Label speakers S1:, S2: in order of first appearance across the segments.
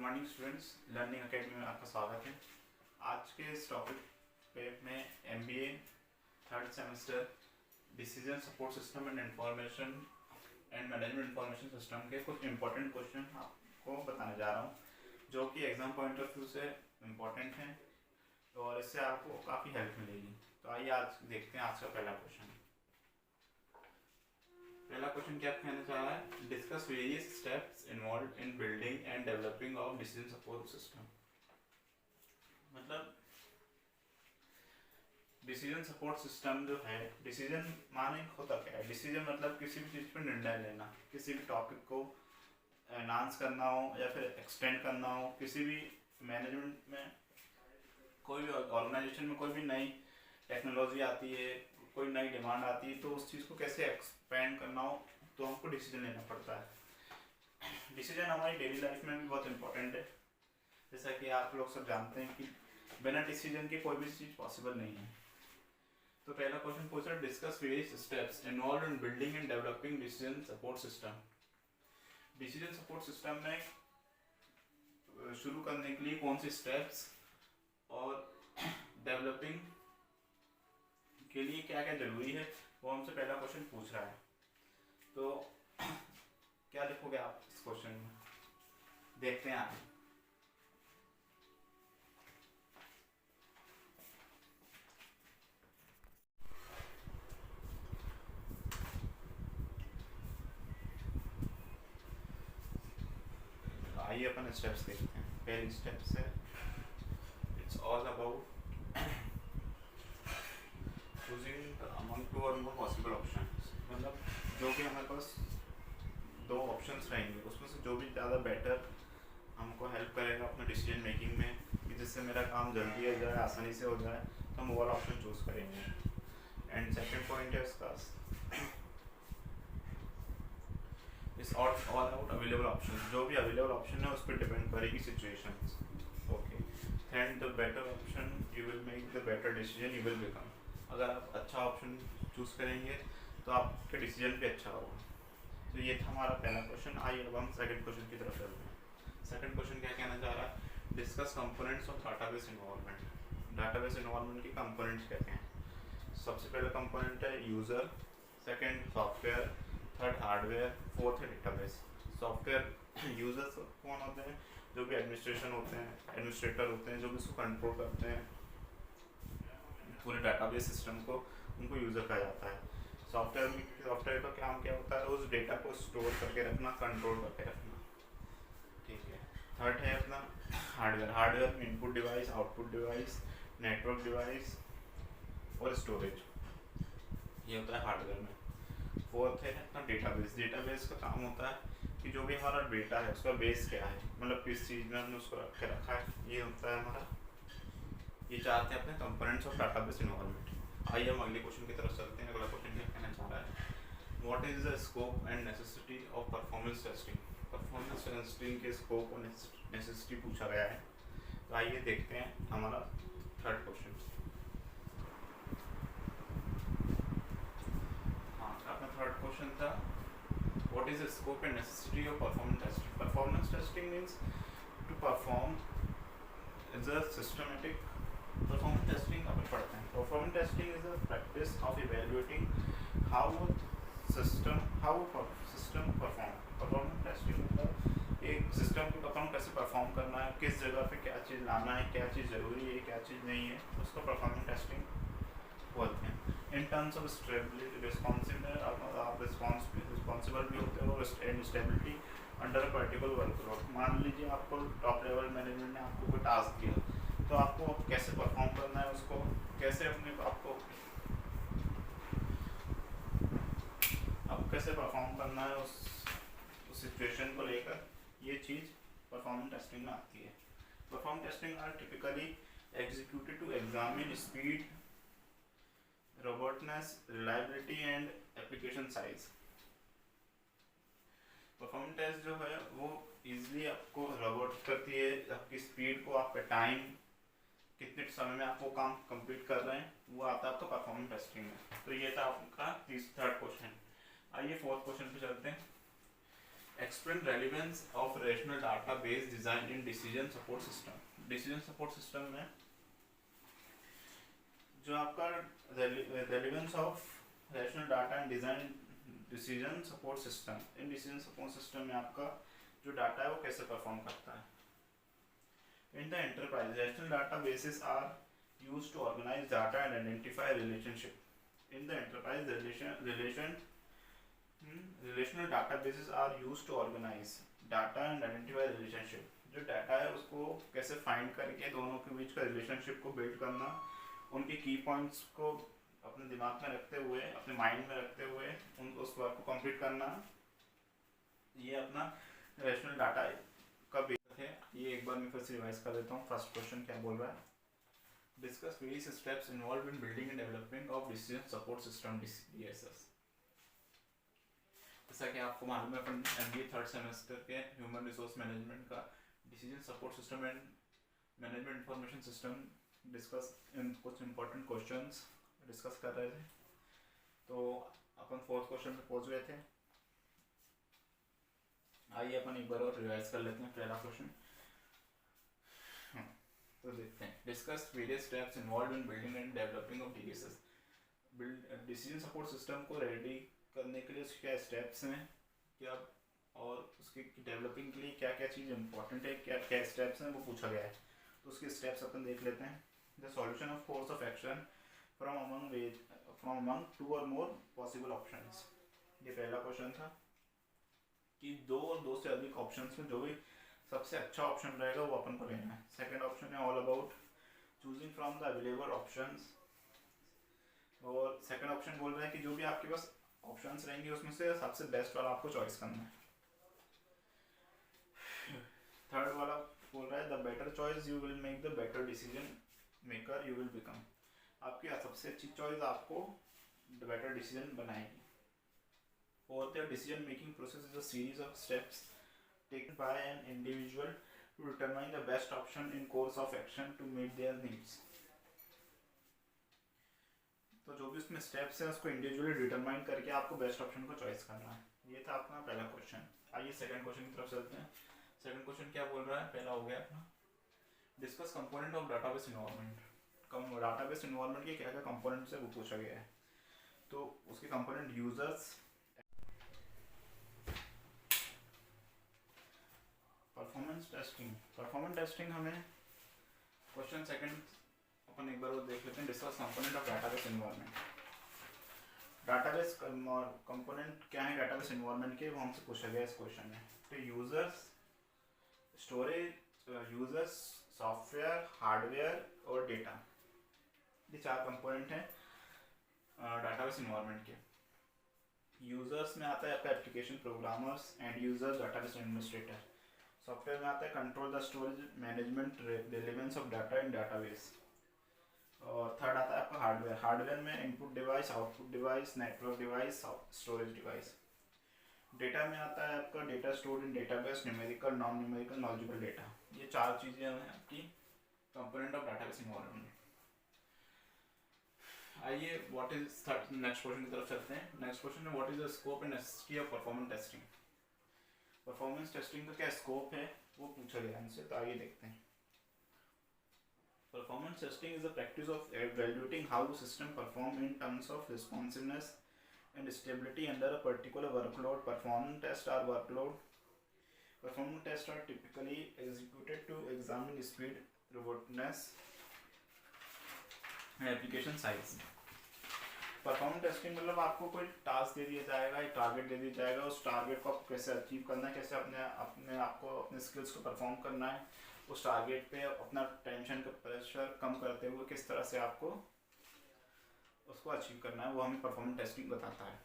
S1: Morning students, learning academy में आपका स्वागत है। आज के इस टॉपिक पे मैं MBA third semester decision support system and information and management information system के कुछ इंपॉर्टेंट क्वेश्चन आपको बताने जा रहा हूँ, जो कि एग्जाम पॉइंट ऑफ व्यू से इम्पोर्टेंट हैं और इससे आपको काफ़ी हेल्प मिलेगी। तो आइए आज देखते हैं आज का पहला क्वेश्चन। पहला क्वेश्चन क्या कहना चाह रहा है? Discuss various steps involve in building and developing of decision support system. मतलब डिसीजन सपोर्ट सिस्टम जो है, डिसीजन माने होता क्या है? डिसीजन मतलब किसी भी चीज़ पर निर्णय लेना, किसी भी टॉपिक को एनहांस करना हो या फिर एक्सटेंड करना हो, किसी भी मैनेजमेंट में कोई भी ऑर्गेनाइजेशन में कोई भी नई टेक्नोलॉजी आती है, कोई नई डिमांड आती है, तो उस चीज़ को कैसे एक्सपेंड करना हो तो हमको डिसीजन लेना पड़ता है। डिसीजन हमारी डेली लाइफ में भी बहुत इंपॉर्टेंट है। जैसा कि आप लोग सब जानते हैं कि बिना डिसीजन के कोई भी चीज़ पॉसिबल नहीं है। तो पहला क्वेश्चन पूछ रहा है, discuss various steps involve in building and developing decision support system. Decision support system में शुरू करने के लिए कौन से स्टेप्स और डेवलपिंग के लिए क्या क्या जरूरी है, वो हमसे पहला क्वेश्चन पूछ रहा है। तो क्या लिखोगे आप इस क्वेश्चन में? देखते हैं आगे। आइए अपन स्टेप्स देखते हैं। पहली स्टेप्स है, it's all about choosing among two or more possible options. मतलब जो भी हमारे पास दो ऑप्शंस रहेंगे, उसमें से जो भी ज़्यादा बेटर हमको हेल्प करेगा अपने डिसीजन मेकिंग में, कि जिससे मेरा काम जल्दी हो जाए, आसानी से हो जाए, तो हम वो वाला ऑप्शन चूज़ करेंगे। एंड सेकंड पॉइंट है इसका, इस ऑल आउट अवेलेबल ऑप्शन, जो भी अवेलेबल ऑप्शन है उस पर डिपेंड करेगी situations. Okay, and the better option you will make the better decision you will become. अगर आप अच्छा ऑप्शन चूज़ करेंगे तो आपका डिसीजन भी अच्छा होगा। तो ये था हमारा पहला क्वेश्चन। आइए अब हम सेकंड क्वेश्चन की तरफ चलते हैं। सेकंड क्वेश्चन क्या कहना चाह रहा है? Discuss components of database involvement. Database involvement के कंपोनेंट्स कहते हैं। सबसे पहला कंपोनेंट है user, second software, third hardware, fourth है डेटाबेस। सॉफ्टवेयर यूजर्स कौन होते हैं? जो भी एडमिनिस्ट्रेटर होते हैं, जो भी उसको कंट्रोल करते हैं पूरे डाटाबेस सिस्टम को, उनको यूज़र कहा जाता है। सॉफ्टवेयर का काम क्या होता है? उस डेटा को स्टोर करके रखना, कंट्रोल करके रखना। ठीक है। थर्ड है अपना हार्डवेयर। हार्डवेयर में input device, output device, network device और स्टोरेज, ये होता है हार्डवेयर में। फोर्थ है अपना डेटाबेस। डेटाबेस का काम होता है कि जो भी हमारा डेटा है उसका बेस क्या है, मतलब किस चीज़ में हमने उसको रख के रखा है, ये होता है हमारा। ये चाहते हैं अपने कंपोनेंट्स ऑफ डाटाबेस इन्वॉल्वमेंट। आइए हम अगले क्वेश्चन की तरफ चलते हैं। अगला क्वेश्चन क्या कहना चाह रहा है? What is the scope and necessity of performance testing. Performance testing के स्कोप और नेसेसिटी पूछा गया है। तो आइए देखते हैं हमारा थर्ड क्वेश्चन। हाँ, अपना थर्ड क्वेश्चन था, what is the scope and necessity of performance testing. Performance testing means to perform is a systematic. Performance testing अपन पढ़ते हैं। Performance testing is the practice of evaluating how system perform. Performance testing मतलब एक system को अपन कैसे perform करना है, किस जगह पे क्या चीज़ लाना है, क्या चीज़ ज़रूरी है, क्या चीज़ नहीं है, उसको परफॉर्मेंस टेस्टिंग बोलते हैं। In terms of stability, responsible, आप रिस्पॉन्सिबल भी होते हो, and stability under a particular workload. मान लीजिए आपको टॉप लेवल मैनेजमेंट ने आपको कोई टास्क दिया, तो आपको कैसे परफॉर्म करना है, उसको कैसे आपको कैसे परफॉर्म करना है उस सिचुएशन को लेकर, ये चीज़ परफॉर्मेंस टेस्टिंग में आती है। Performance testing are typically executed to examine speed, robustness, reliability and application size. Performance test जो है वो इजीली आपको रोबोट करती है, आपकी स्पीड को, आपका टाइम, कितने समय में आप वो काम कंप्लीट कर रहे हैं, वो आता है आपका परफॉर्मेंस टेस्टिंग में। तो ये था आपका थर्ड क्वेश्चन। आइए फोर्थ क्वेश्चन पे चलते हैं। Explain relevance of relational database design in decision support system. Decision support system में जो आपका relevance of relational data and design decision support system, in decision support system में आपका जो डाटा है वो कैसे परफॉर्म करता है। In the enterprise relational databases are used to organize data and identify relationship. In the enterprise, relational databases are used to organize data and identify relationship. जो data है उसको कैसे फाइंड करके दोनों के बीच का रिलेशनशिप को बिल्ड करना, उनके की पॉइंट्स को अपने दिमाग में रखते हुए, अपने माइंड में रखते हुए उनको उस वर्क को कंप्लीट करना, ये अपना रिलेशनल डाटा का बेस है। ये एक बार मैं फिर से रिवाइज कर देता हूँ। फर्स्ट क्वेश्चन क्या बोल रहा है, discuss various steps involved in building and developing of decision support system DSS। जैसा कि आपको मालूम है अपन MBA थर्ड सेमेस्टर के ह्यूमन रिसोर्स मैनेजमेंट का decision support system and management information system discuss in कुछ इंपॉर्टेंट क्वेश्चंस डिस्कस कर रहे थे। तो अपन फोर्थ क्वेश्चन पे पहुंच गए थे। आइए अपन एक बार और रिवाइज कर लेते हैं पहला क्वेश्चन। तो देखते हैं, discuss various steps involve in building and developing of DSS. Decision support system को रेडी करने के लिए उसके क्या स्टेप्स हैं, क्या और उसके डेवलपिंग के लिए क्या क्या चीज़ इंपॉर्टेंट है, क्या क्या स्टेप्स हैं, वो पूछा गया है। तो उसके स्टेप्स अपन देख लेते हैं। The solution of course of action from among two or more possible options. ये पहला क्वेश्चन था कि दो और दो से अधिक ऑप्शंस में जो भी सबसे अच्छा ऑप्शन रहेगा वो अपन को लेना है। सेकंड ऑप्शन है all about choosing from the available options. और सेकंड ऑप्शन बोल रहा है कि जो भी आपके पास ऑप्शंस रहेंगे उसमें से सबसे बेस्ट वाला आपको चॉइस करना है। थर्ड वाला बोल रहा है the better choice you will make the better decision maker you will become. आपकी सबसे अच्छी चॉइस आपको बेटर डिसीजन बनाएगी। फोर्थ है decision making process is a series of steps taken by an individual to determine the best option in course of action to meet their needs। तो जो भी उसमें स्टेप्स हैं उसको इंडिविजुअली डिटरमाइन करके आपको बेस्ट ऑप्शन को चॉइस करना है। ये था अपना पहला क्वेश्चन। आइए सेकंड क्वेश्चन की तरफ चलते हैं। सेकंड क्वेश्चन क्या बोल रहा है, पहला हो गया अपना discuss component of database environment. Database environment के क्या क्या कंपोनेंट्स है वो पूछा गया है। तो उसके कंपोनेंट यूजर्स, परफॉर्मेंस टेस्टिंग हमें क्वेश्चन सेकंड अपन एक बार वो देख लेते हैं। Discuss component of database environment. Database component क्या है डाटाबेस इन्वायरमेंट के, वो हमसे पूछा गया इस क्वेश्चन में। तो users, storage, users, software, hardware और डेटा, ये चार कंपोनेंट हैं डाटाबेस इन्वायरमेंट के। यूजर्स में आता है आपका application programmers and users database administrator. Software में आता है control the storage management relevance of data in database. और थर्ड आता है आपका हार्डवेयर। हार्डवेयर में input device, output device, network device, storage device. Data में आता है आपका data stored in database, numerical, non numerical, knowledgeable data. ये चार चीज़ें हैं आपकी कंपोनेंट ऑफ डाटाबेस इन्वायरमेंट। आइए व्हाट इज नेक्स्ट क्वेश्चन की तरफ चलते हैं। नेक्स्ट क्वेश्चन है what is the scope and necessity of performance testing. Performance testing का क्या स्कोप है वो पूछा गया हमसे, तो आइए देखते हैं। Performance testing is the practice of evaluating how system perform in terms of responsiveness and stability under a particular workload. Performance tests are performance tests are typically executed to examine speed, robustness and application size। Performance testing मतलब आपको कोई task दे दिया जाएगा, एक target दे दिया जाएगा, उस target को आपको कैसे अचीव करना है, कैसे अपने आप को, अपने स्किल्स को परफॉर्म करना है, उस टारगेट पे अपना टेंशन का प्रेशर कम करते हुए किस तरह से आपको उसको अचीव करना है, वो हमें परफॉर्मेंस टेस्टिंग बताता है।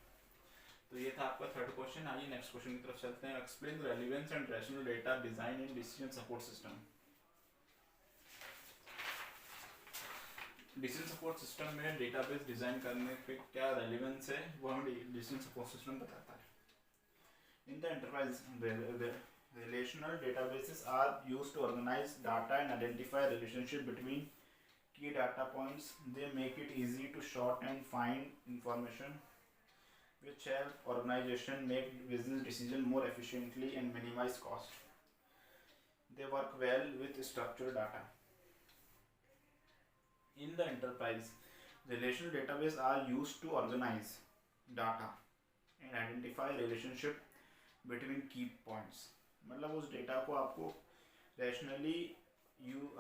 S1: तो ये था आपका थर्ड क्वेश्चन। आइए नेक्स्ट क्वेश्चन की तरफ चलते हैं। Explain the relevance and rational data design in decision support system. Decision support system में डेटाबेस डिजाइन करने पे क्या रेलेवेंस है वो हमें डिसीजन सपोर्ट सिस्टम बताता है। In the enterprise relational databases are used to organize data and identify relationship between key data points. They make it easy to sort and find information. which help organization make business decision more efficiently and minimize cost. They work well with structured data. In the enterprise, relational database are used to organize data and identify relationship between key points. मतलब उस data को आपको rationally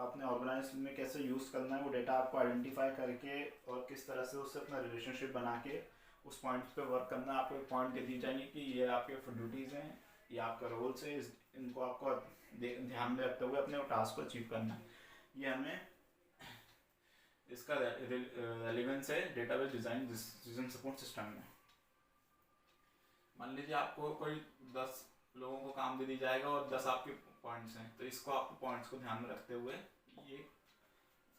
S1: अपने organise में कैसे use करना है, वो डेटा आपको आइडेंटिफाई करके और किस तरह से उससे अपना रिलेशनशिप बना के उस पॉइंट पे वर्क करना है। आपको एक पॉइंट दे दी जाएंगे कि ये आपके ड्यूटीज़ हैं, ये आपका रोल्स है, इनको आपको ध्यान में रखते हुए अपने टास्क को अचीव करना है। ये हमें इसका रेलिवेंस है database design decision support system में। मान लीजिए आपको कोई 10 लोगों को काम दे दी जाएगा और 10 आपके पॉइंट्स हैं, तो इसको आपको पॉइंट्स को ध्यान में रखते हुए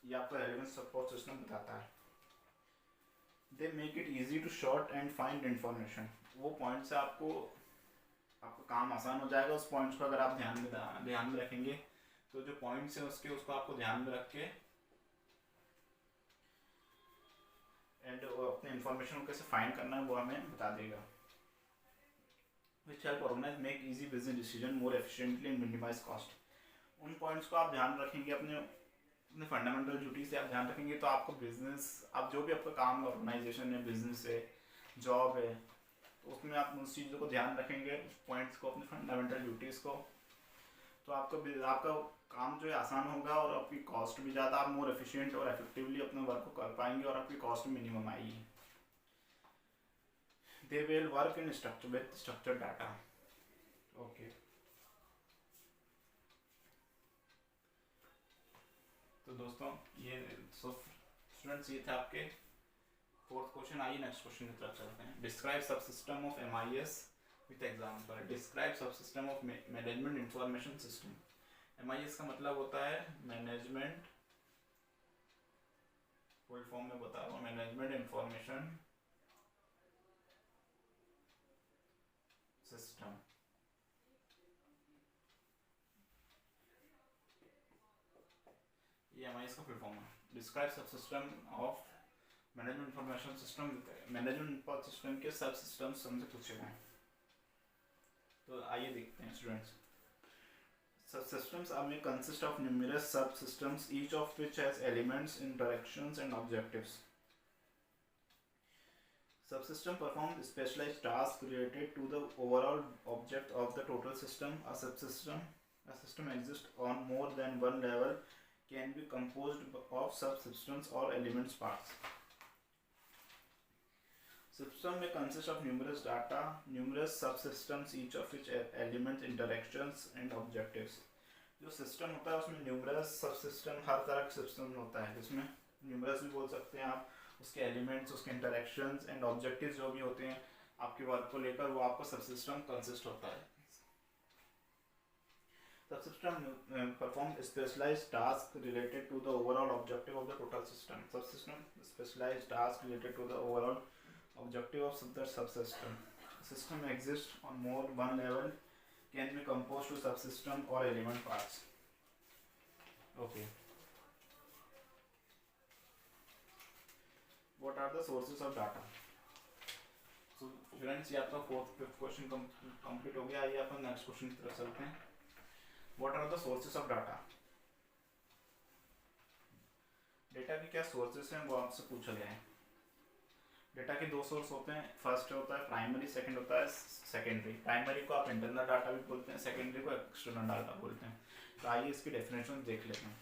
S1: ये आपका रेलेवेंस सपोर्ट सिस्टम बताता है। They make it easy to sort and find information. वो पॉइंट से आपको काम आसान हो जाएगा। उस पॉइंट्स को अगर आप ध्यान में रखेंगे तो जो पॉइंट्स हैं उसको आपको ध्यान में रख के एंड अपने इंफॉर्मेशन को कैसे फाइंड करना है वो हमें बता देगा। which help organize make easy business decision more efficiently and minimize cost. उन पॉइंट्स को आप ध्यान रखेंगे, अपने फंडामेंटल ड्यूटी से आप ध्यान रखेंगे तो आपको बिजनेस, आप जो भी आपका काम है, ऑर्गेनाइजेशन है, बिजनेस है, जॉब है, तो उसमें आप उस चीज़ों को ध्यान रखेंगे, पॉइंट्स को, अपनी फंडामेंटल ड्यूटीज़ को, तो आपका काम जो है आसान होगा और आपकी कॉस्ट भी ज़्यादा, आप मोर एफिशिएंट और इफेक्टिवली अपने वर्क को कर पाएंगे और आपकी कॉस्ट मिनिमम आएगी। They will work in structured data. Okay. तो दोस्तों ये स्टूडेंट्स ये थे आपके 4th क्वेश्चन। आइए नेक्स्ट क्वेश्चन की तरफ चलते हैं। Describe subsystem of MIS with example. Describe subsystem of management information system. MIS का मतलब होता है मैनेजमेंट, फुल फॉर्म में बता रहा हूँ, मैनेजमेंट इंफॉर्मेशन सिस्टम। ये MIS का फुल फॉर्म है। Describe subsystem of management information system. Management system के सब सिस्टम्स हमसे पूछे गए हैं, तो आइए देखते हैं students. Subsystems may consist of numerous subsystems, each of which has elements, interactions, and objectives. Subsystem perform specialized tasks related to the overall object of the total system. A system exists on more than one level, can be composed of subsystems or elements parts. System may consist of numerous subsystems, each of which have elements, interactions, and objectives. जो system होता है उसमें numerous subsystem, हर तरह का system होता है, जिसमें numerous भी बोल सकते हैं आप, उसके एलिमेंट्स, उसके इंटरेक्शंस एंड ऑब्जेक्टिव्स जो भी होते हैं आपके वर्क को लेकर, वो आपका सबसिस्टम कंसिस्ट होता है। Subsystem perform specialized task related to the overall objective of the total system. Subsystem specialized task related to the overall objective of the subsystem. System exists on more one level, can be composed to subsystem or element parts. Okay. What are the sources of data? So friends, ये आपका 4th 5th question complete हो गया। आइए अपन next question की तरफ चलते हैं। What are the sources of data? Data की क्या सोर्सेस हैं वो आपसे पूछा गया है। डेटा के 2 सोर्स होते हैं, फर्स्ट होता है प्राइमरी, सेकंड होता है सेकेंडरी। प्राइमरी को आप इंटरनल डाटा भी बोलते हैं, सेकेंडरी को एक्सटर्नल डाटा बोलते हैं। तो आइए इसकी डेफिनेशन देख लेते हैं।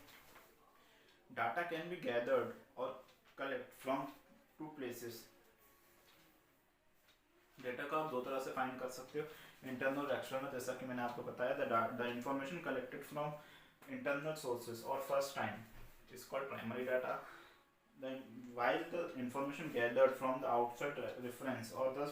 S1: डाटा कैन बी गैदर्ड और कलेक्ट फ्रॉम 2 प्लेसेस। डेटा को आप 2 तरह से फाइंड कर सकते हो, इंटरनल और एक्सटर्नल। जैसा कि मैंने आपको बताया, the information collected from internal sources और first time is called primary data. Then while the information gathered from the outside reference or the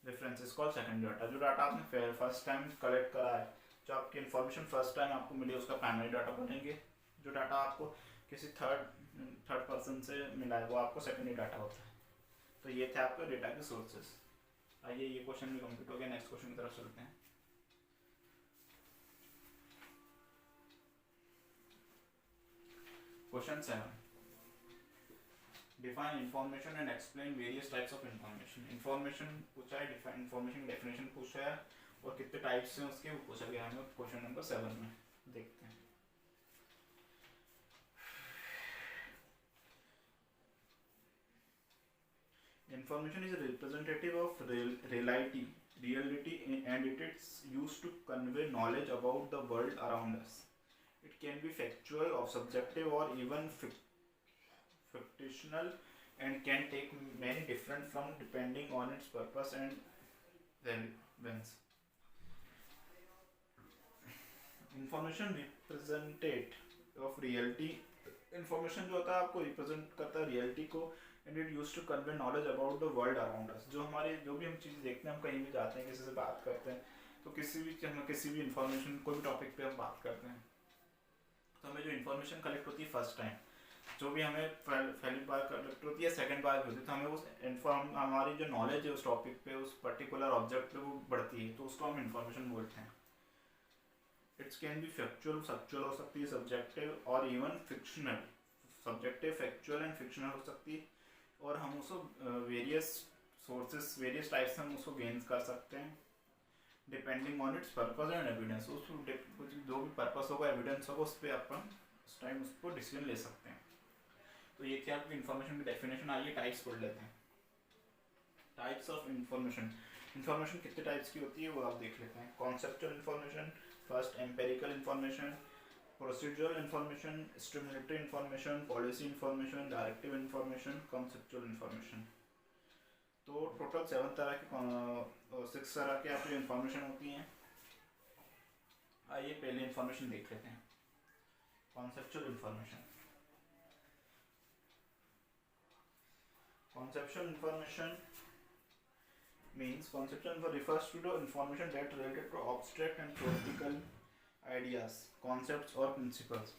S1: reference is called secondary data. जो डाटा आपने first time collect करा है, जो आपकी information first time आपको मिली, उसका primary data बोलेंगे। जो डाटा आपको किसी थर्ड पर्सन से मिला है वो आपको सेकेंडरी डाटा होता है। तो ये थे आपके डेटा के सोर्सेस। आइए ये क्वेश्चन भी कंप्लीट हो गया, नेक्स्ट क्वेश्चन की तरफ चलते हैं। Question 7। Define information and explain various types of information. Information पूछा है, डिफाइन इन्फॉर्मेशन डेफिनेशन पूछा है, और कितने टाइप्स हैं उसके वो पूछा गया है क्वेश्चन नंबर 7 में। देखते हैं। Information is a representative of reality and it is used to convey knowledge about the world around us. It can be factual or subjective or even fictional and can take many different forms depending on its purpose and relevance. Information representative of reality, information जो होता है आपको represent करता है reality को, and it use to convey knowledge about the world around us. जो भी हम चीज़ देखते हैं, हम कहीं भी जाते हैं, किसी से बात करते हैं, तो किसी भी इंफॉर्मेशन कोई भी टॉपिक पे हम बात करते हैं, तो हमें जो इन्फॉर्मेशन कलेक्ट होती है फर्स्ट टाइम, जो भी हमें पहली बार कलेक्ट होती है, सेकंड बार होती है, तो हमें उस हमारी जो नॉलेज है उस टॉपिक पे, उस पर्टिकुलर ऑब्जेक्ट पे वो बढ़ती है, तो उसको हम इन्फॉर्मेशन बोलते हैं। इट्स कैन बी फैक्चुअल हो सकती है, सब्जेक्टिव और even fictional. Subjective, factual and fictional हो सकती है, और हम उसको वेरियस सोर्सेस, वेरियस टाइप्स से हम उसको गेन कर सकते हैं, depending on it's purpose and evidence. उसको जो भी पर्पस होगा, एविडेंस होगा, उस पर अपन उस टाइम उसको डिसीजन ले सकते हैं। तो ये थी आपकी इन्फॉर्मेशन की डेफिनेशन। आइए टाइप्स पढ़ लेते हैं। Types of information. इन्फॉर्मेशन कितने टाइप्स की होती है वो आप देख लेते हैं। Conceptual information, first empirical information, procedural information, stimulatory information, policy information, directive information, conceptual information. तो टोटल 6 तरह की आपकी इन्फॉर्मेशन होती हैं। आइए पहले इन्फॉर्मेशन देख लेते हैं। Conceptual information. Conceptual information means refers to the information that related to abstract and theoretical ideas, concepts or principles.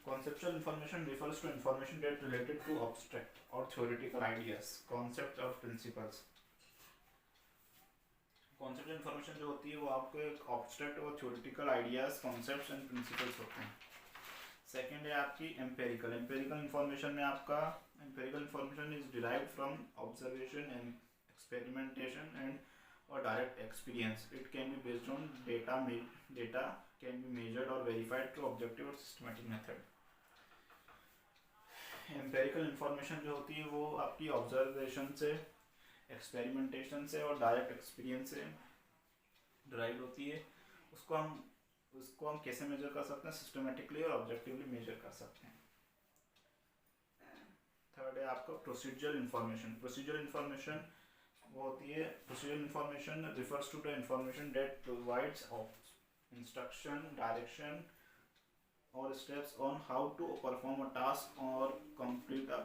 S1: Conceptual information refers to information that related to abstract or theoretical ideas, concepts or principles. Conceptual information जो होती है वो आपको abstract और theoretical ideas, concepts and principles होते हैं। Second है आपकी एम्पेरिकल। एम्पेरिकल इन्फॉर्मेशन में आपका empirical information is derived from observation and experimentation and और direct experience. It can be based on data can be measured और वेरीफाइड थ्रू ऑब्जेक्टिव और systematic method. Empirical information जो होती है वो आपकी ऑब्जर्वेशन से, एक्सपेरिमेंटेशन से और डायरेक्ट एक्सपीरियंस से डिराइव होती है। उसको हम कैसे मेजर कर सकते हैं? सिस्टमेटिकली और ऑब्जेक्टिवली मेजर कर सकते हैं। थर्ड है आपका प्रोसीजरल इन्फॉर्मेशन। प्रोसीजरल इन्फॉर्मेशन वो होती है, procedural information refers to the information that provides instruction, direction और steps on how to perform a task और complete a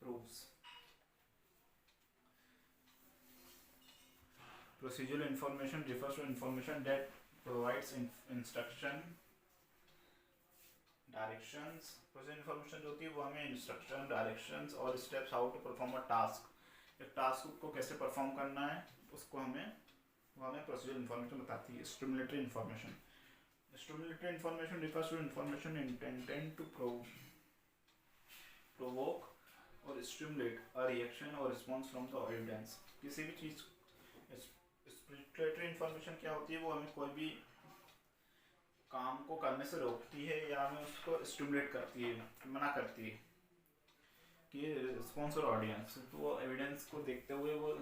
S1: proofs. Procedural information refers to information that provides instruction, directions. Procedural information जो होती है वो हमें instruction, directions और steps how to perform a task. एक task को कैसे परफॉर्म करना है उसको हमें procedural information बताती है। Stimulatory information. Stimulatory information refers to information intended to provoke or stimulate a reaction or response from the evidence. किसी भी चीज स्टिमुलेटरी इन्फॉर्मेशन क्या होती है? वो हमें कोई भी काम को करने से रोकती है या हमें उसको स्टिमुलेट करती है, मना करती है कि रिस्पॉन्स और ऑडियंस। तो वो एविडेंस को देखते हुए वो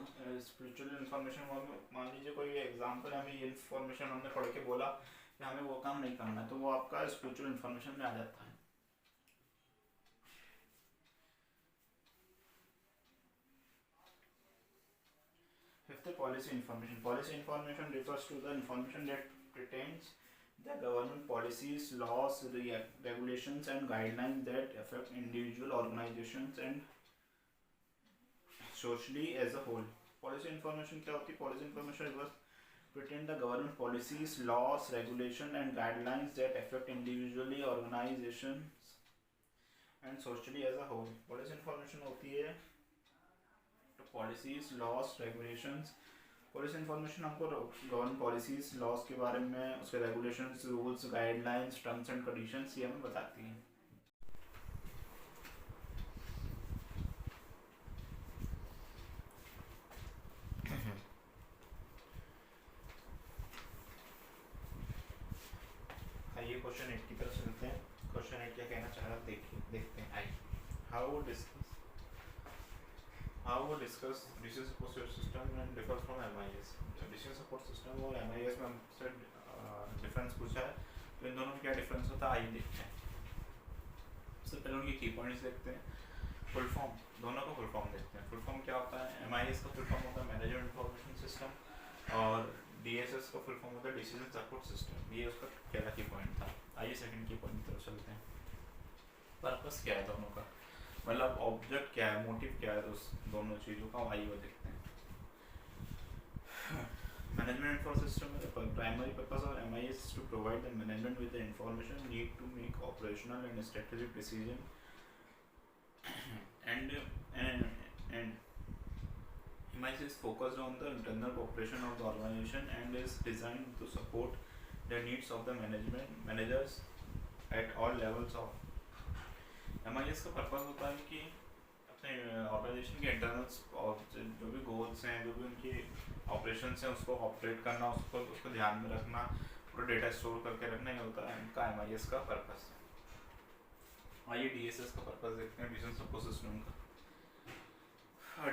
S1: स्पिरिचुअल इन्फॉर्मेशन, वो हमें मान लीजिए कोई एग्जांपल, हमें ये इन्फॉर्मेशन हमने पढ़ के बोला कि हमें वो काम नहीं करना है, तो वो आपका स्पिरिचुअल इन्फॉर्मेशन में आ जाता है। Fifth, policy information. Policy information refers to the information that pertains the government policies, laws, regulations and guidelines that affect individual organizations and socially as a whole. Policy information क्या होती है? Policy information refers pertain the government policies, laws, regulations and guidelines that affect individually, organizations and socially as a whole. Policy information होती है policies, loss, regulations. Policy information हमको government policies, loss के बारे में, उसके regulations, rules, guidelines, terms and conditions ये हमें बताती हैं। आइए क्वेश्चन 8 की तरफ चलते हैं। क्वेश्चन 8 क्या कहना चाह रहा है देखते हैं। आइए how discuss decision support system and differ from MIS. Decision support system और एमआईएस में हमसे डिफरेंस पूछा है, तो इन दोनों में क्या डिफरेंस होता है आइए देखते हैं। सबसे पहले उनके की पॉइंट्स देखते हैं। फुल फॉर्म, दोनों का फुल फॉर्म देखते हैं। फुल फॉर्म क्या होता है? एमआईएस का फुल फॉर्म होता है मैनेजर इंफॉर्मेशन सिस्टम और डीएसएस का फुल फॉर्म होता है डिसीजन सपोर्ट सिस्टम। ये उसका पहला की पॉइंट था। आइए सेकंड की पॉइंट की तरफ चलते हैं। पर्पस क्या है दोनों का, मतलब ऑब्जेक्ट क्या है, मोटिव क्या है उस दोनों चीज़ों का, आइए वो देखते हैं। Management for system primary purpose of MIS is to provide the management with the information need to make operational and strategic decision and MIS is focused on the internal operation of the organization and is designed to support the needs of the managers at all levels of MIS का purpose होता है कि अपने organisation के internals और जो भी goals हैं, जो भी उनके ऑपरेशंस हैं, उसको ऑपरेट करना, उसको ध्यान में रखना, पूरा डेटा स्टोर करके रखना, ही होता है इनका MIS का पर्पस। आइए DSS का पर्पस देखते हैं, डिसीजन सपोर्ट सिस्टम का।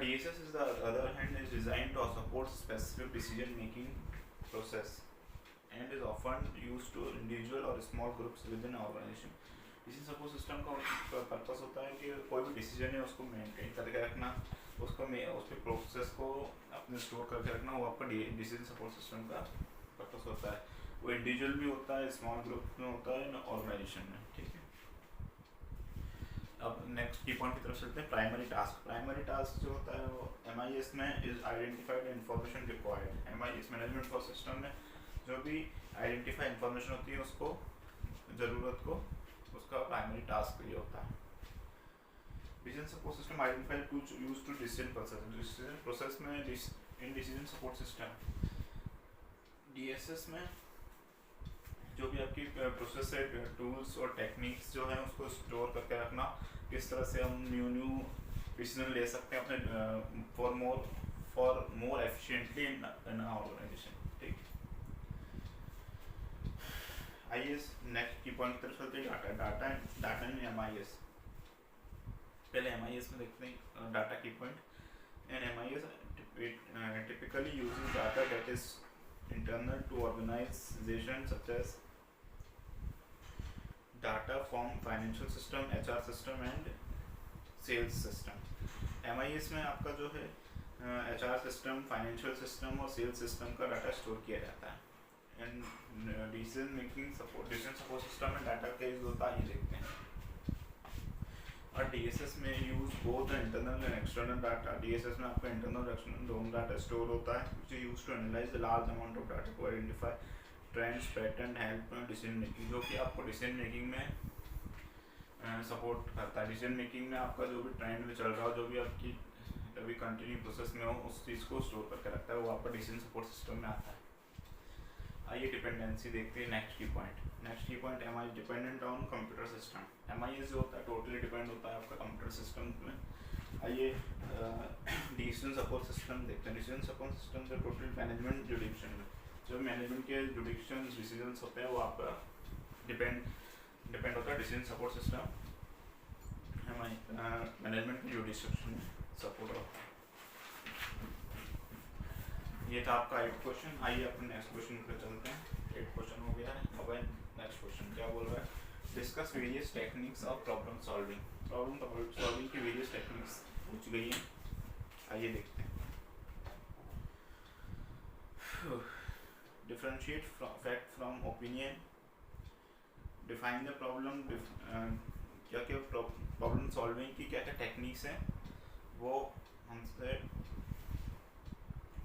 S1: DSS is the other hand is designed to support specific decision making process and is often used to individual or small groups within an organization. Decision support system का purpose होता है कि कोई भी decision है उसको maintain करके रखना, उसके प्रोसेस को अपने स्टोर करके रखना, वो आपका डिसीजन सपोर्ट सिस्टम का पर्पस होता है। वो इंडिविजुअल भी होता है, स्मॉल ग्रुप में होता है, ऑर्गेनाइजेशन में। ठीक है, अब नेक्स्ट की पॉइंट की तरफ चलते हैं। Primary task. प्राइमरी टास्क जो होता है वो एमआईएस में is identified information required. MIS management for system में जो भी आइडेंटिफाई इंफॉर्मेशन होती है, उसको ज़रूरत को उसका प्राइमरी टास्क ये होता है। Decision support system identify to use to decision process में in decision support system DSS में जो भी आपकी प्रोसेस है, टूल्स और टेक्निक्स जो है उसको स्टोर करके रखना, किस तरह से हम न्यू डिसीजन ले सकते हैं अपने for more efficiently in organization. ठीक, आइए नेक्स्ट की पॉइंट की तरफ चलते हैं। Data in MIS. पहले एमआईएस में देखते हैं डाटा की point. In MIS typically using data that is internal to organization such as data from financial system, HR system and sales system। MIS में आपका जो है HR सिस्टम, फाइनेंशियल सिस्टम और सेल्स सिस्टम का डाटा स्टोर किया जाता है। And decision support system में डाटा का यूज होता है, ये देखते हैं। और DSS में use both internal and external data. DSS में आपका इंटरनल और एक्सटर्नल दोनों डाटा स्टोर होता है, which is used to analyze the large amount of data to identify trends, pattern, help decision making, जो कि आपको डिसीजन मेकिंग में सपोर्ट करता है। डिसीजन मेकिंग में आपका जो भी ट्रेंड में चल रहा हो, जो भी आपकी अभी कंटिन्यू प्रोसेस में हो, उस चीज़ को स्टोर करके रखता है, वो आपका डिसीजन सपोर्ट सिस्टम में आता है। आइए डिपेंडेंसी देखते हैं। नेक्स्ट की point MI dependent on computer system. MIS जो होता है टोटली डिपेंड होता है आपका कंप्यूटर सिस्टम में। आइए डिसीजन सपोर्ट सिस्टम देखते हैं। डिसीजन सपोर्ट सिस्टम से टोटल मैनेजमेंट जुडिक्शन में जो मैनेजमेंट के जुडिक्शन डिसीजंस होते हैं वो आपका डिपेंड होता है डिसीजन सपोर्ट सिस्टम। मैनेजमेंट के जुडिक्शन में सपोर्ट होता है। ये था आपका 8 क्वेश्चन। आइए अपने नेक्स्ट क्वेश्चन पे चलते हैं। 8 क्वेश्चन हो गया है। अब नेक्स्ट क्वेश्चन क्या बोल रहा है? Discuss various techniques of problem solving. Problem solving की वेरियस टेक्निक्स पूछ गई हैं, आइए देखते हैं। Differentiate fact from opinion, define the problem. क्या क्या प्रॉब्लम सॉल्विंग की क्या क्या टेक्निक्स हैं वो हमसे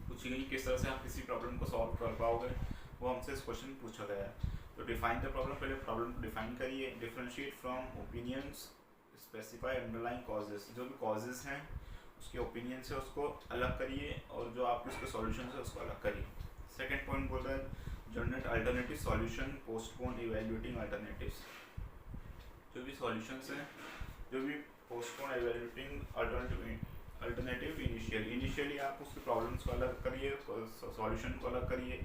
S1: पूछी गई। किस तरह से आप किसी प्रॉब्लम को सॉल्व कर पाओगे, वो हमसे इस क्वेश्चन पूछा गया है। तो डिफाइन द प्रॉब्लम, पहले प्रॉब्लम को डिफाइन करिए। Differentiate from opinions, specify underlying causes, जो भी कॉजेस हैं उसके ओपिनियन से उसको अलग करिए और जो आपके उसके सॉल्यूशन है उसको अलग करिए। सेकेंड पॉइंट बोल रहा है generate alternative solution, postpone evaluating alternatives. जो भी सॉल्यूशंस हैं, जो भी पोस्टपोन इवेल्युएटिंग अल्टरनेटिव इनिशियली आप उसके प्रॉब्लम्स को अलग करिए, सॉल्यूशन को अलग करिए,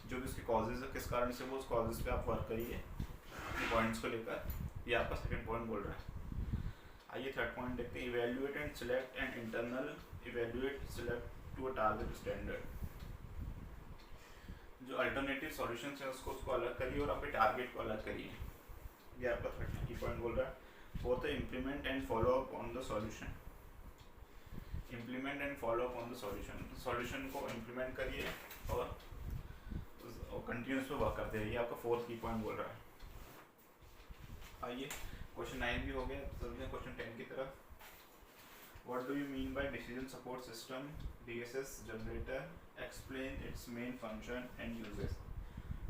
S1: जो भी उसके कॉजेज है किस कारण से वो उस कॉजेज पे आप वर्क करिए। पॉइंट्स को लेकर ये आपका सेकंड पॉइंट बोल रहा है। आइए थर्ड पॉइंट देखते हैं, evaluate and select and internal evaluate select to a target standard. जो अल्टरनेटिव सॉल्यूशन है उसको अलग करिए और आपके टारगेट को अलग करिए, ये आपका थर्ड की पॉइंट बोल रहा है। फोर्थ है implement and follow up on the solution. Implement and follow up on the solution, solution को इम्प्लीमेंट करिए और कंटिन्यूस पे वर्क करते रहिए, आपका फोर्थ की पॉइंट बोल रहा है। आइए क्वेश्चन 9 भी हो गया, चलते हैं क्वेश्चन 10 की तरफ। What do you mean by decision support system DSS generator? Explain its main function and uses.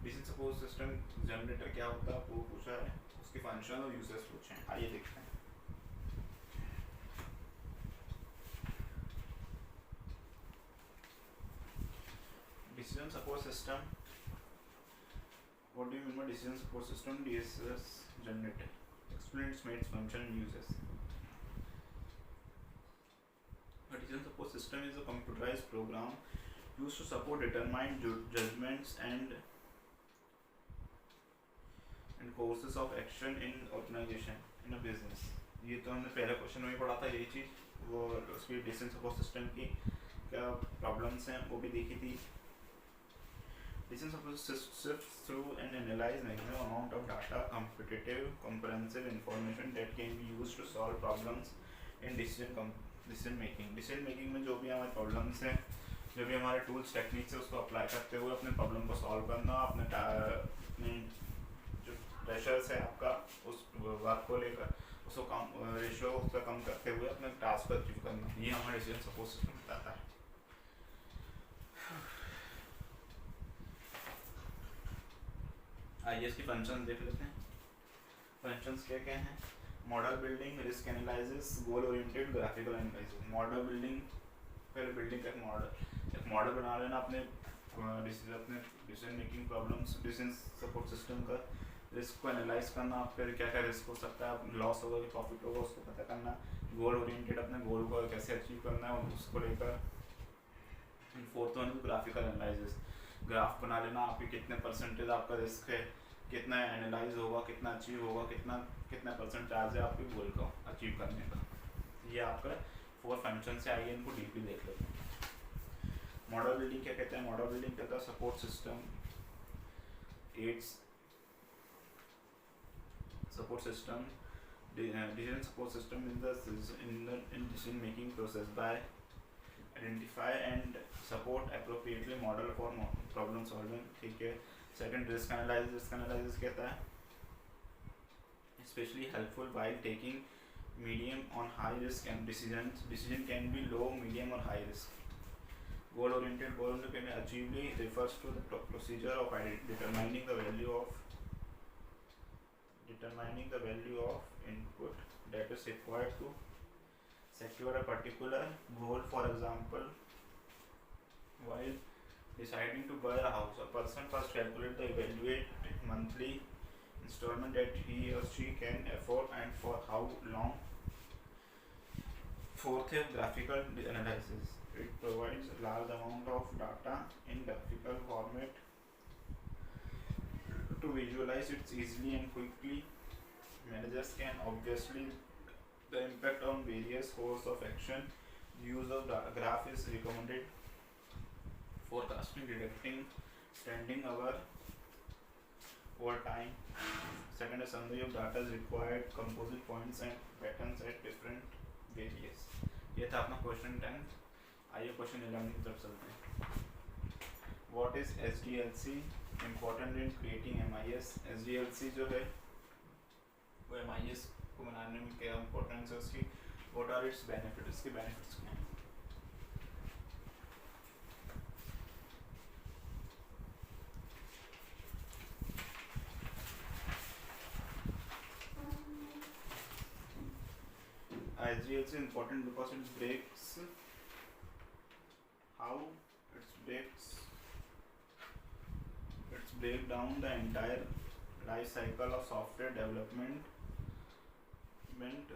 S1: Decision support system generator क्या होता है वो पूछा है, उसके फंक्शन और यूजेस पूछे हैं। आइए देखते हैं। Decision support system. What do you mean by decision support system DSS generator? Explain its main function and uses. A decision support system is a computerized program used to support determined judgments and courses of action in organization in a business. ये तो हमने पहले question में पढ़ा था यही चीज़, वो उसकी डिसीजन सपोर्ट सिस्टम की क्या प्रॉब्लम्स हैं वो भी देखी थी। Decision support sifts through and analyze maximum amount of data, competitive, comprehensive information that can be used to solve problems in decision making में जो भी हमारे प्रॉब्लम्स हैं, जो भी हमारे टूल्स टेक्निक्स है उसको अप्लाई करते हुए अपने प्रॉब्लम को सॉल्व करना, अपने जो प्रेशर्स है आपका उस वर्क को लेकर उसको कम रेशियो उसका कम करते हुए अपने टास्क को अचीव करना, ये हमारा डिसीजन सपोर्ट सिस्टम बताता है। आइए इसकी फंक्शन देख लेते हैं। फंक्शंस क्या क्या हैं? Model building, risk analysis, goal oriented, graphical analysis. Model building, पहले बिल्डिंग का एक मॉडल बना लेना अपने decision making problems, decision support system का। रिस्क को एनालाइज करना, आप फिर क्या क्या रिस्क हो सकता है, लॉस होगा कि प्रॉफिट होगा उसको पता करना। गोल ओरिएंटेड, अपने गोल को कैसे अचीव करना है उसको लेकर। Fourth one graphical analysis, graph बना लेना आपके कितने परसेंटेज आपका रिस्क है, कितना एनालाइज होगा, कितना अचीव होगा, कितना परसेंट चार्ज है आपके गोल को अचीव करने का। ये आपका 4 फंक्शन से, आइए इनको डीपली देख लेते हैं। मॉडल बिल्डिंग क्या कहते हैं? मॉडल बिल्डिंग कहता है support system aids support system decision support system in decision making process by identify and support appropriately model for problem solving। ठीक है। सेकंड रिस्क एनालिसिस कहता है especially helpful while taking medium on high risk and decision can be low, medium or high risk। goal oriented achievely refers to the procedure of determining the value of input that is required to secure a particular goal। For example, while deciding to buy a house, a person first calculate the evaluate monthly installment that he or she can afford and for how long। Fourth है graphical analysis, it provides a large amount of data in graphical format to visualize it easily and quickly। Managers can obviously the impact on various course of action। Use of graph is recommended forecasting, predicting standing hour over time। Second, a summary of data is required, composite points and patterns at different various। ये था अपना question 10। आइए question 11 की तरफ चलते हैं। What is SDLC? Important in creating MIS। SDLC जो है वो MIS को बनाने में क्या इम्पोर्टेंस है उसकी, what are its benefits, इसके बेनिफिट्स क्या हैं। SDLC is important because it break down the entire life cycle of software development,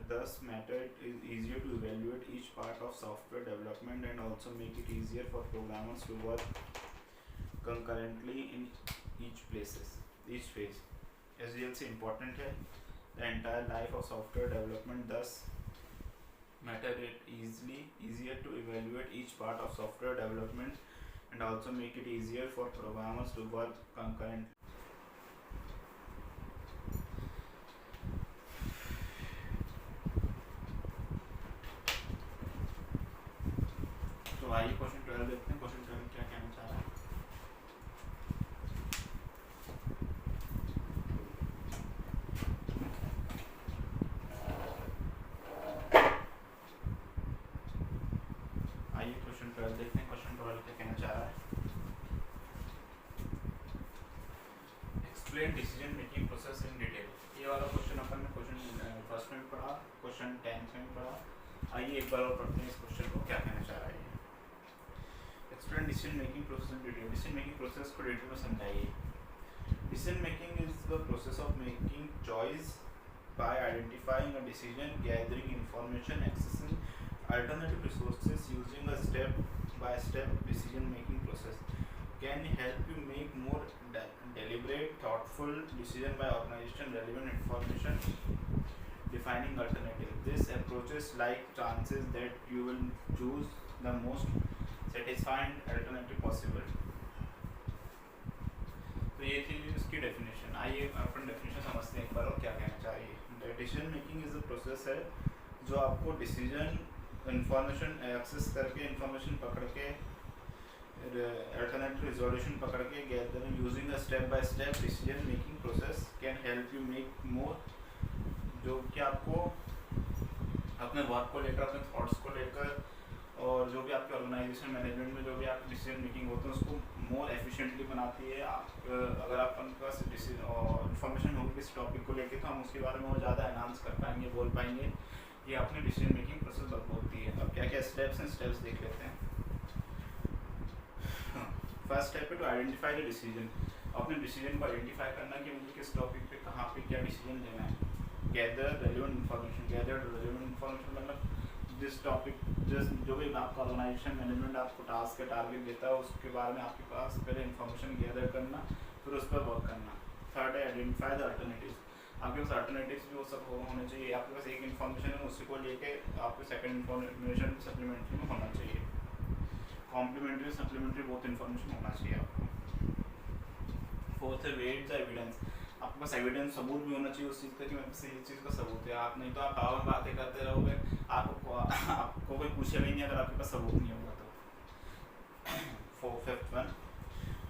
S1: thus make it easier to evaluate each part of software development and also make it easier for programmers to work concurrently in each phase। SDLC important है. The entire life of software development thus matter it easier to evaluate each part of software development and also make it easier for programmers to work concurrently. तो आइए question 12 देखते हैं. Question 12 क्या कहना चाह रहा है. आइए क्वेश्चन 12 देखते हैं. क्वेश्चन 12 क्या कहना चाह रहा है. Explain decision making process in detail. ये वाला क्वेश्चन अपन ने क्वेश्चन फर्स्ट में भी पढ़ा, क्वेश्चन 10 में भी पढ़ा. आइए एक बार और पढ़ते हैं इस क्वेश्चन को क्या कहना चाह रहा है. Explain decision making process in detail. Decision making process को डिटेल में समझाइए. Decision making is the process of making choice by identifying a decision, gathering information, accessing alternative resources, using a step-by-step decision-making process can help you make more deliberate, thoughtful decision by organization relevant information, defining alternative. This approaches like chances that you will choose the most satisfying alternative possible. तो ये थी इसकी definition. आइए अपन definition समझते हैं एक बार और क्या कहना चाहिए. Decision making is a process है जो आपको डिसीजन इंफॉर्मेशन एक्सेस करके इंफॉर्मेशन पकड़ के अल्टरनेटिव रिजोल्यूशन पकड़ के gathering using a step by step decision making process can help you make more, जो कि आपको अपने वर्क को लेकर, अपने थॉट्स को लेकर और जो भी आपके ऑर्गेनाइजेशन मैनेजमेंट में जो भी आपकी डिसीजन मेकिंग होती है उसको मोर एफिशिएंटली बनाती है. आप अगर आपके पास इंफॉर्मेशन होगी किसी टॉपिक को लेके तो हम उसके बारे में और ज़्यादा एनहांस कर पाएंगे, बोल पाएंगे. ये अपनी डिसीजन मेकिंग प्रोसेस होती है. अब क्या क्या स्टेप्स हैं, स्टेप्स देख लेते हैं. फर्स्ट स्टेप है टू आइडेंटिफाई द डिसीजन. अपने डिसीजन को आइडेंटिफाई करना कि मुझे किस टॉपिक पे कहाँ पे क्या डिसीजन लेना है. गैदर रेलेवेंट इन्फॉर्मेशन मतलब जिस टॉपिक जो भी आपका ऑर्गेनाइजेशन मैनेजमेंट आपको टास्क का टारगेट देता है उसके बारे में आपके पास पहले इन्फॉर्मेशन गैदर करना, फिर उस पर वर्क करना. थर्ड है आइडेंटिफाई द अल्टरनेटिव्स. आपके पास अल्टरनेटिव्स भी वो सब होने चाहिए. आपके पास एक इन्फॉर्मेशन है उसी को लेके आपके सेकंड इन्फॉर्मेशन सप्लीमेंट्री में होना चाहिए. कॉम्प्लीमेंट्री सप्लीमेंट्री बहुत इन्फॉर्मेशन होना चाहिए आपको. फोर्थ है वेट द एविडेंस. आपके पास एविडेंस सबूत भी होना चाहिए उस चीज़ का कि मेरे पास इस चीज़ का सबूत है. आप नहीं तो आप हवा में बातें करते रहोगे, आपको कोई पूछेगा ही नहीं अगर आपके पास सबूत नहीं होगा तो. Fifth one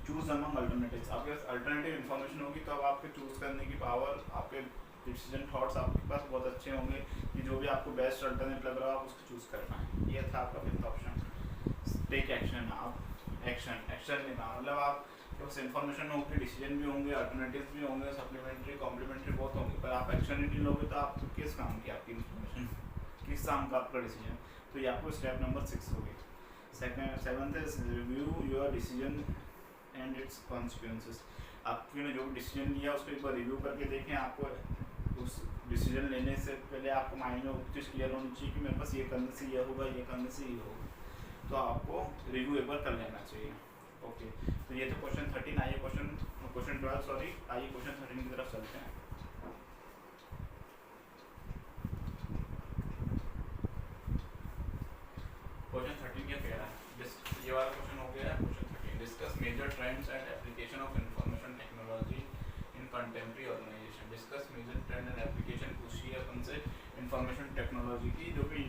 S1: choose among alternatives. आपके पास अल्टरनेटिव इन्फॉर्मेशन होगी तो अब आपके चूज करने की पावर, आपके डिसीजन थॉट्स आपके पास बहुत अच्छे होंगे कि जो भी आपको बेस्ट अल्टरनेट लग रहा है आप उसको चूज़ कर पाएँ. ये था आपका फिफ्थ ऑप्शन. Take action. आप एक्शन लेना मतलब आप बस इन्फॉर्मेशन होगी, डिसीजन भी होंगे, अल्टरनेटिव्स भी होंगे, सप्लीमेंट्री कॉम्प्लीमेंट्री बहुत होंगे, पर आप एक्शन नहीं लोगे तो आप किस काम की आपकी इन्फॉर्मेशन, किस काम का आपका डिसीजन. तो ये आपको स्टेप नंबर 6 होगी. Seventh is review your decision and it's consequences. आपने जो भी डिसीजन लिया उसको एक बार रिव्यू करके देखें. आपको उस डिसीजन लेने से पहले आपको माइंड में चीज़ क्लियर होनी चाहिए कि मेरे पास ये करने से ये होगा, ये करने से ये होगा. तो आपको रिव्यू एक बार कर लेना चाहिए. ओके तो ये तो क्वेश्चन 13. आइए क्वेश्चन 12 सॉरी. आइए क्वेश्चन 13 की तरफ चलते हैं. क्वेश्चन 13 क्या कह रहा है. ये वाला क्वेश्चन हो गया है. Question 13 discuss major trends and application of information technology in contemporary organization. Discuss major trend and application पूछी है अपन से इंफॉर्मेशन टेक्नोलॉजी की जो कि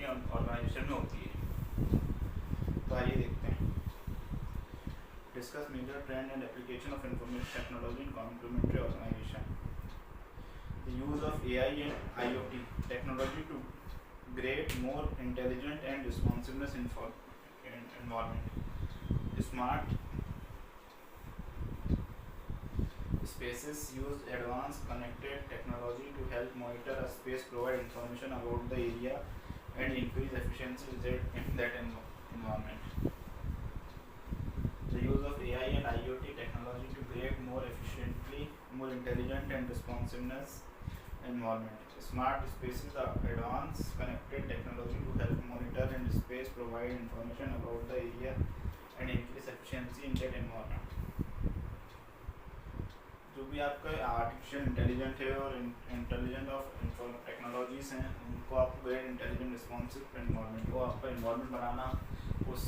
S1: ऑर्गेनाइजेशन में होती है. तो आइए देखते हैं. Discuss major trend and application of information technology in complementary organization. The use of AI and IoT technology to create more intelligent and responsiveness environment. Smart spaces use advanced connected technology to help monitor a space, provide information about the area, and increase efficiency in that environment. The use of AI and IoT technology to create more efficiently, more intelligent and responsiveness environment. Smart spaces are advanced connected technology to help monitor and space, provide information about the area and increase efficiency in that environment. जो भी आपका artificial intelligent है और intelligent of technologies हैं, उनको आपको very intelligent responsive environment को आपका इन्वायरमेंट बनाना उस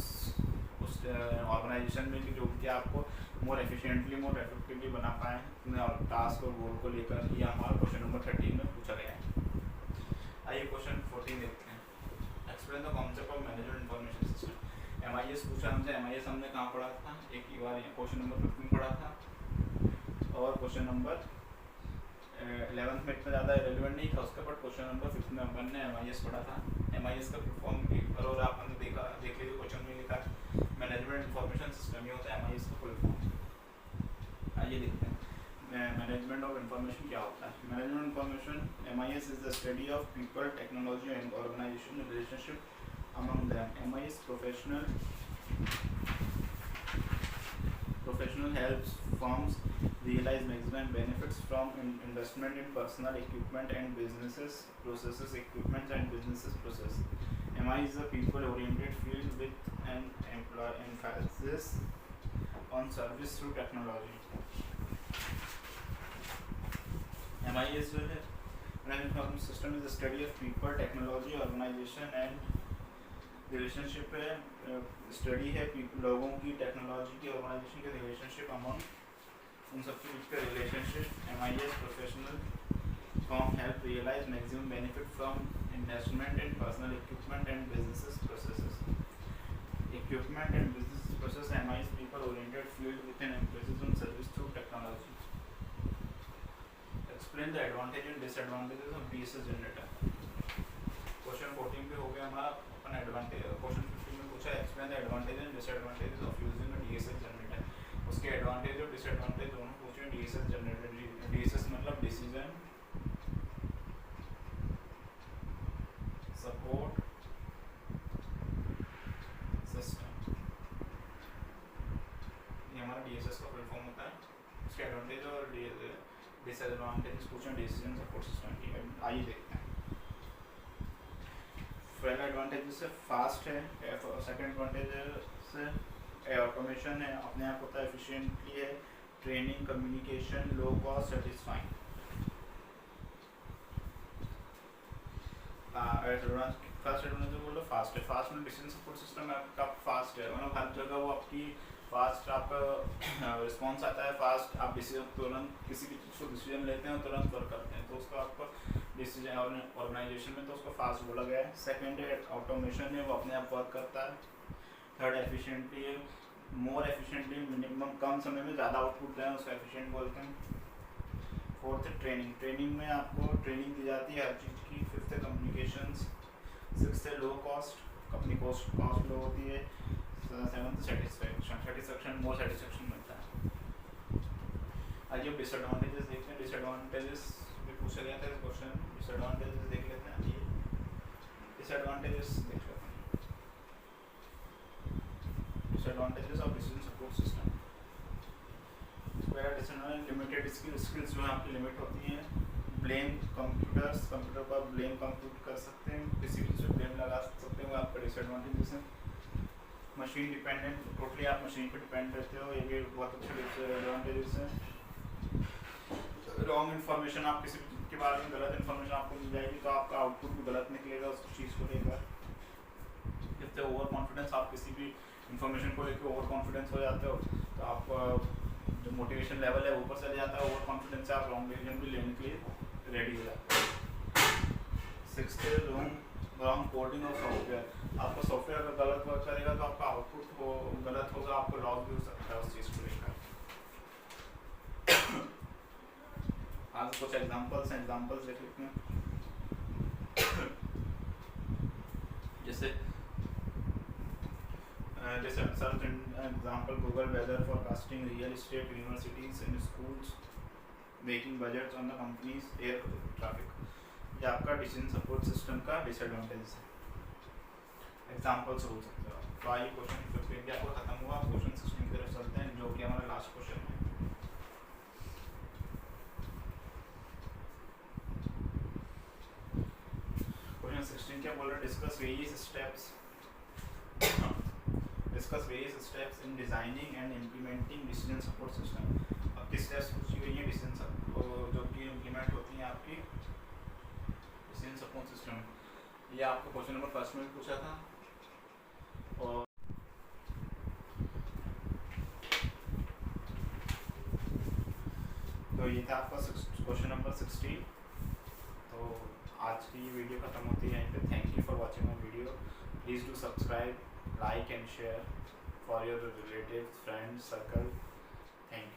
S1: ऑर्गेनाइजेशन में कि जो कि आपको मोर एफिशिएंटली मोर इफेक्टिवली बना पाएँ अपने टास्क और गोल को लेकर। ये हमारा क्वेश्चन नंबर 13 में पूछा गया है। आइए क्वेश्चन 14 देखते हैं। Explain the concept of management information system. MIS पूछा हमसे। MIS हमने कहाँ पढ़ा था, एक ही बार क्वेश्चन नंबर 15 पढ़ा था और क्वेश्चन नंबर 11th में इतना ज़्यादा रेलिवेंट नहीं था उसका, बट क्वेश्चन नंबर 15 में अपन ने MIS पढ़ा था। MIS का फुल फॉर्म और आपने देख लीजिए क्वेश्चन में लिखा मैनेजमेंट इंफॉर्मेशन सिस्टम, ये होता है MIS का फुल फॉर्म। आइए देखते हैं मैनेजमेंट ऑफ इंफॉर्मेशन क्या होता है। Management information MIS is the study of people, technology and organization relationship among them. MIS professional helps firms realize maximum benefits from investment in personal equipment and businesses processes. MIS is a people-oriented field with an emphasis on service through technology. MIS जो है Management Information System is the study of people, technology, organization and relationship है, study है लोगों की, technology की, organisation के relationship among उन सबके बीच का relationship. MIS professional form help realize maximum benefit from investment in personal equipment and business processes. Equipment and business process MIS people oriented field with an emphasis on service through technology. Explain the advantage and disadvantages of DSS generator. Question 14 पे हो गया हमारा अपन advantage. Question 15 में पूछा explain the advantage and disadvantages of using a DSS generator. उसके advantage और disadvantage दोनों पूछे। DSS जनरेटर, DSS मतलब डिसीजन सपोर्ट सिस्टम, ये हमारा DSS का फुल फॉर्म होता है। उसके एडवांटेज और डिसएडवांटेजेस पूछे डिसीजन सपोर्ट सिस्टम की। आइए देखते हैं। पहला एडवांटेज से फास्ट है, सेकंड एडवांटेज से ऑटोमेशन है, अपने आप होता है, एफिशिएंटली है, training, communication, low cost, satisfying. First advantage बोलो फास्ट है। फास्ट में डिसीजन सपोर्ट सिस्टम आपका फास्ट है, मतलब हर जगह वो आपकी फास्ट आपका रिस्पॉन्स आता है, फास्ट आप डिसीजन तुरंत किसी भी चीज़ को डिसीजन लेते हैं तुरंत वर्क करते हैं, तो उसका आपका डिसीजन ऑर्गेनाइजेशन में तो उसको फास्ट बोला गया है। सेकंड है ऑटोमेशन है, वो अपने आप वर्क करता है। थर्ड एफिशिएंटली है, मोर एफिशिएंटली, मिनिमम कम समय में ज़्यादा आउटपुट दें, उसको एफिशिएंट बोलते हैं। फोर्थ है ट्रेनिंग, ट्रेनिंग में आपको ट्रेनिंग दी जाती है हर चीज़ की। फिफ्थ है कम्युनिकेशंस। सिक्स है लो कॉस्ट, अपनी कॉस्ट लो होती है। सेवंथ सेटिस्फैक्शन, मोर सेटिस्फैक्शन मिलता है। आइए डिसएडवांटेजेस देखते हैं। डिसएडवांटेजेस भी पूछा गया था इस क्वेश्चन में, डिसएडवांटेजेस देख लेते हैं। आइए डिसएडवांटेजेस देख लेते हैं। Disadvantages of decision support system. पहला डिसएडवांटेज लिमिटेड स्किल्स जो है आपकी लिमिट होती हैं। ब्लेम कंप्यूटर पर ब्लेम कंप्यूट कर सकते हैं, किसी भी चीज़ पर ब्लेम लगा सकते हैं, वो आपका डिसएडवांटेजेस है। मशीन डिपेंडेंट, टोटली आप मशीन पर डिपेंड रहते हो, ये भी बहुत अच्छे डिसएडवांटेजेस हैं। रॉन्ग इन्फॉर्मेशन, आप किसी भी चीज़ के बारे में गलत इन्फॉर्मेशन आपको मिल जाएगी तो आपका आउटपुट भी गलत निकलेगा उस चीज़ को लेकर। जितने ओवर कॉन्फिडेंस, आप किसी भी इन्फॉर्मेशन को लेकर ओवर कॉन्फिडेंस हो जाते हो तो आपका जो मोटिवेशन लेवल है ऊपर चले जाता है, ओवर कॉन्फिडेंस से आप रॉन्ग डिसीजन भी लेने के लिए रेडी हो जाते हो। Sixth wrong coding of software, आपका सॉफ्टवेयर अगर गलत वर्क करेगा तो आपका आउटपुट वो गलत होगा, आपको लॉस भी हो सकता है उस चीज़ को लेकर। आज कुछ एग्जांपल्स देख लेते हैं। जैसे search example Google weather forecasting, real estate, universities and schools, making budgets on the companies air traffic. ये आपका डिसीजन सपोर्ट सिस्टम का डिसएडवांटेज है। एग्जांपल्स हो सकते हो। तो आइए क्वेश्चन 15 आपको खत्म हुआ, क्वेश्चन 16 की तरफ चलते हैं जो कि हमारा लास्ट क्वेश्चन है। क्वेश्चन 16 क्या बोल रहा है? Discuss various steps in designing and implementing decision support system. अब किस स्टेप्स पूछी गई है? डिसीजन रिस्पॉन्स सिस्टम, ये आपका क्वेश्चन नंबर फर्स्ट में पूछा था। और तो ये था आपका क्वेश्चन नंबर 16। तो आज की ये वीडियो खत्म होती है यहीं पे। Thank you for watching my video. Please do subscribe, like and share for your relative, friends, circle. Thank you.